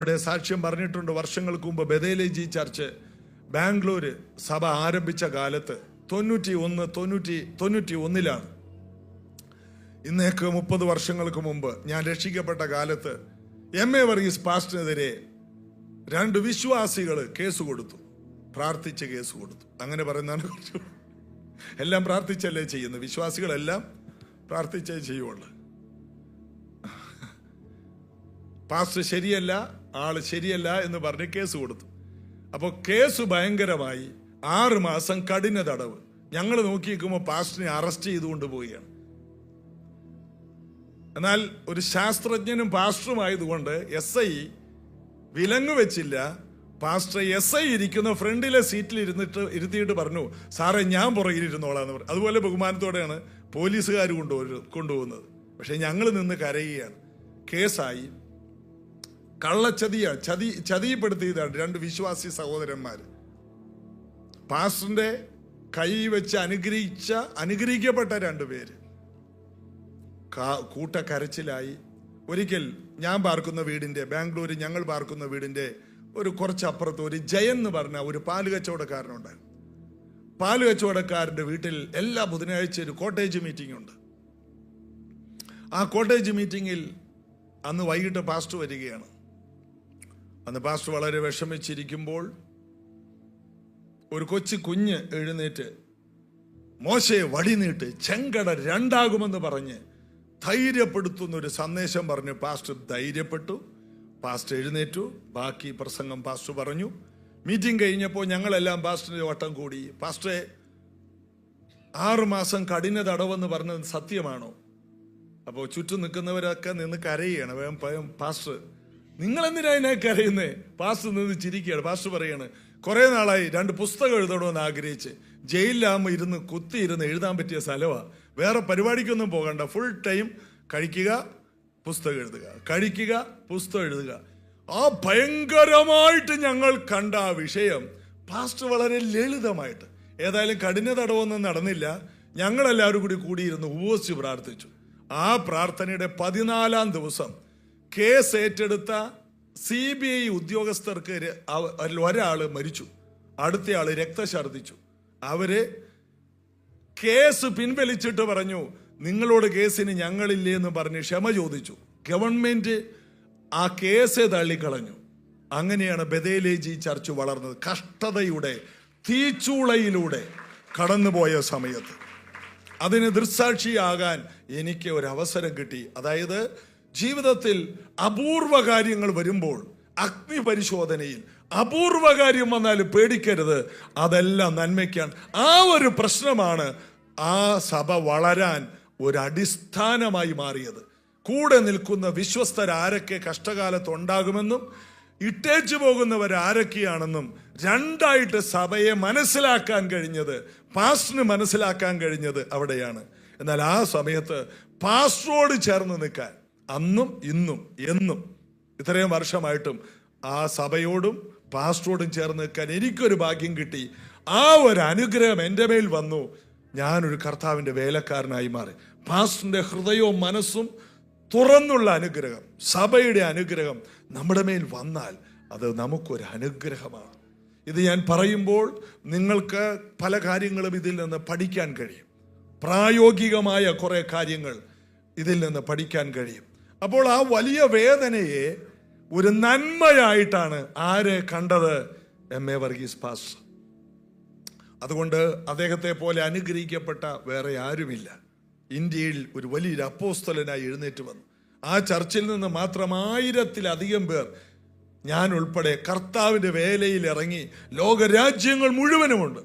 ഇവിടെ സാക്ഷ്യം പറഞ്ഞിട്ടുണ്ട്. വർഷങ്ങൾക്ക് മുമ്പ് ബദേലേജി ചർച്ച് ബാംഗ്ലൂര് സഭ ആരംഭിച്ച കാലത്ത് 91 ഇന്നേക്ക് 30 വർഷങ്ങൾക്ക് മുമ്പ് ഞാൻ രക്ഷിക്കപ്പെട്ട കാലത്ത് MA വർഗീസ് പാസ്റ്ററിനെതിരെ 2 വിശ്വാസികൾ കേസ് കൊടുത്തു. പ്രാർത്ഥിച്ച് കേസ് കൊടുത്തു. അങ്ങനെ പറയുന്നതാണ് കുറച്ച്. എല്ലാം പ്രാർത്ഥിച്ചല്ലേ ചെയ്യുന്നത്. വിശ്വാസികളെല്ലാം പ്രാർത്ഥിച്ചേ ചെയ്യുള്ളൂ. പാസ്റ്റർ ശരിയല്ല, ആള് ശരിയല്ല എന്ന് പറഞ്ഞ് കേസ് കൊടുത്തു. അപ്പോൾ കേസ് ഭയങ്കരമായി. 6 മാസം കഠിന തടവ്. ഞങ്ങൾ നോക്കി നിൽക്കുമ്പോൾ പാസ്റ്ററിനെ അറസ്റ്റ് ചെയ്തുകൊണ്ട് പോവുകയാണ്. എന്നാൽ ഒരു ശാസ്ത്രജ്ഞനും പാസ്റ്ററുമായതുകൊണ്ട് SI വിലങ്ങ് വെച്ചില്ല. പാസ്റ്റർ SI ഇരിക്കുന്ന ഫ്രണ്ടിലെ സീറ്റിൽ ഇരുത്തിയിട്ട് പറഞ്ഞു, സാറേ ഞാൻ പുറകിലിരുന്നോളാന്ന് പറഞ്ഞു. അതുപോലെ ബഹുമാനത്തോടെയാണ് പോലീസുകാർ കൊണ്ടുപോകുന്നത്. പക്ഷെ ഞങ്ങൾ നിന്ന് കരയുകയാണ്. കേസായി. കള്ളച്ചതിയാണ്, ചതിപ്പെടുത്തിയതാണ് 2 വിശ്വാസി സഹോദരന്മാർ. പാസ്റ്ററിന്റെ കൈ വെച്ച് അനുഗ്രഹിക്കപ്പെട്ട 2 പേര് കൂട്ടക്കരച്ചിലായി. ഒരിക്കൽ ഞാൻ പാർക്കുന്ന വീടിന്റെ, ബാംഗ്ലൂർ ഞങ്ങൾ പാർക്കുന്ന വീടിന്റെ ഒരു കുറച്ചപ്പുറത്ത് ഒരു ജയൻ എന്ന് പറഞ്ഞ ഒരു പാല് കച്ചവടക്കാരനുണ്ടായിരുന്നു. പാല് കച്ചവടക്കാരന്റെ വീട്ടിൽ എല്ലാ ബുധനാഴ്ച ഒരു കോട്ടേജ് മീറ്റിംഗ് ഉണ്ട്. ആ കോട്ടേജ് മീറ്റിംഗിൽ അന്ന് വൈകിട്ട് പാസ്റ്റർ വരികയാണ്. അന്ന് പാസ്റ്റർ വളരെ വിഷമിച്ചിരിക്കുമ്പോൾ ഒരു കൊച്ചു കുഞ്ഞ് എഴുന്നേറ്റ് മോശയെ വടി നീട്ട് ചെങ്കട 2 പറഞ്ഞ് ധൈര്യപ്പെടുത്തുന്ന ഒരു സന്ദേശം പറഞ്ഞു. പാസ്റ്റർ ധൈര്യപ്പെട്ടു. പാസ്റ്റർ എഴുന്നേറ്റു. ബാക്കി പ്രസംഗം പാസ്റ്റർ പറഞ്ഞു. മീറ്റിംഗ് കഴിഞ്ഞപ്പോൾ ഞങ്ങളെല്ലാം പാസ്റ്ററിന്റെ വട്ടം കൂടി. പാസ്റ്ററെ, 6 മാസം കഠിന തടവെന്ന് പറഞ്ഞത് സത്യമാണോ? അപ്പോൾ ചുറ്റും നിൽക്കുന്നവരൊക്കെ നിന്ന് കരയുകയാണ്. വേഗം പാസ്റ്റർ, നിങ്ങൾ എന്തിനാ ഇതിനെ കരയുന്നേ? പാസ്റ്റർ നിന്ന് ചിരിക്കുകയാണ്. പാസ്റ്റർ പറയാണ്, കുറെ നാളായി 2 പുസ്തകം എഴുതണമെന്ന് ആഗ്രഹിച്ച്. ജയിലിലാകുമ്പോൾ കുത്തിയിരുന്ന് എഴുതാൻ പറ്റിയ സ്ഥലമാണ്. വേറെ പരിപാടിക്കൊന്നും പോകണ്ട. ഫുൾ ടൈം കഴിക്കുക, പുസ്തകം എഴുതുക, കഴിക്കുക, പുസ്തകം എഴുതുക. ആ ഭയങ്കരമായിട്ട് ഞങ്ങൾ കണ്ട ആ വിഷയം പാസ്റ്റർ വളരെ ലളിതമായിട്ട്, ഏതായാലും കഠിന തടവൊന്നും നടന്നില്ല. ഞങ്ങളെല്ലാവരും കൂടിയിരുന്ന് ഉപവസിച്ച് പ്രാർത്ഥിച്ചു. ആ പ്രാർത്ഥനയുടെ 14-ാം ദിവസം കേസ് ഏറ്റെടുത്ത CBI ഉദ്യോഗസ്ഥർക്ക് ഒരാള് മരിച്ചു, അടുത്തയാള് രക്തഛർദിച്ചു. അവര് കേസ് പിൻവലിച്ചിട്ട് പറഞ്ഞു, നിങ്ങളോട് കേസിന് ഞങ്ങളില്ലേ എന്ന് പറഞ്ഞ് ക്ഷമ ചോദിച്ചു. ഗവൺമെന്റ് ആ കേസ് തള്ളിക്കളഞ്ഞു. അങ്ങനെയാണ് ബദേലേജി ചർച്ച് വളർന്നത്. കഷ്ടതയുടെ തീച്ചൂളയിലൂടെ കടന്നുപോയ സമയത്ത് അതിന് ദൃക്സാക്ഷിയാകാൻ എനിക്ക് ഒരു അവസരം കിട്ടി. അതായത് ജീവിതത്തിൽ അപൂർവ കാര്യങ്ങൾ വരുമ്പോൾ, അഗ്നി പരിശോധനയിൽ അപൂർവ കാര്യം വന്നാലും പേടിക്കരുത്, അതെല്ലാം നന്മയ്ക്കാണ്. ആ ഒരു പ്രശ്നമാണ് ആ സഭ വളരാൻ ഒരു അടിസ്ഥാനമായി മാറിയത്. കൂടെ നിൽക്കുന്ന വിശ്വസ്തരാരൊക്കെ കഷ്ടകാലത്ത് ഉണ്ടാകുമെന്നും ഇട്ടേച്ചു പോകുന്നവരാരൊക്കെയാണെന്നും 2ആയിട്ട് സഭയെ മനസ്സിലാക്കാൻ കഴിഞ്ഞത്, പാസ്റ്ററിന് മനസ്സിലാക്കാൻ കഴിഞ്ഞത് അവിടെയാണ്. എന്നാൽ ആ സമയത്ത് പാസ്റ്ററോട് ചേർന്ന് നിൽക്കാൻ അന്നും ഇന്നും എന്നും ഇത്രയും വർഷമായിട്ടും ആ സഭയോടും പാസ്റ്ററോടും ചേർന്ന് നിൽക്കാൻ എനിക്കൊരു ഭാഗ്യം കിട്ടി. ആ ഒരു അനുഗ്രഹം എൻ്റെ മേൽ വന്നു. ഞാനൊരു കർത്താവിൻ്റെ വേലക്കാരനായി മാറി. പാസ്റ്ററിന്റെ ഹൃദയവും മനസ്സും തുറന്നുള്ള അനുഗ്രഹം, സഭയുടെ അനുഗ്രഹം നമ്മുടെ മേൽ വന്നാൽ അത് നമുക്കൊരു അനുഗ്രഹമാണ്. ഇത് ഞാൻ പറയുമ്പോൾ നിങ്ങൾക്ക് പല കാര്യങ്ങളും ഇതിൽ നിന്ന് പഠിക്കാൻ കഴിയും. പ്രായോഗികമായ കുറെ കാര്യങ്ങൾ ഇതിൽ നിന്ന് പഠിക്കാൻ കഴിയും. അപ്പോൾ ആ വലിയ വേദനയെ ഒരു നന്മയായിട്ടാണ് ആര് കണ്ടത്? MA Varghese pastor. അതുകൊണ്ട് അദ്ദേഹത്തെ പോലെ അനുഗ്രഹിക്കപ്പെട്ട വേറെ ആരുമില്ല. ഇന്ത്യയിൽ ഒരു വലിയൊരു അപ്പോസ്തലനായി എഴുന്നേറ്റ് വന്നു. ആ ചർച്ചിൽ നിന്ന് മാത്രം 1000-ലധികം പേർ, ഞാൻ ഉൾപ്പെടെ, കർത്താവിന്റെ വേലയിൽ ഇറങ്ങി ലോകരാജ്യങ്ങൾ മുഴുവനുമുണ്ട്.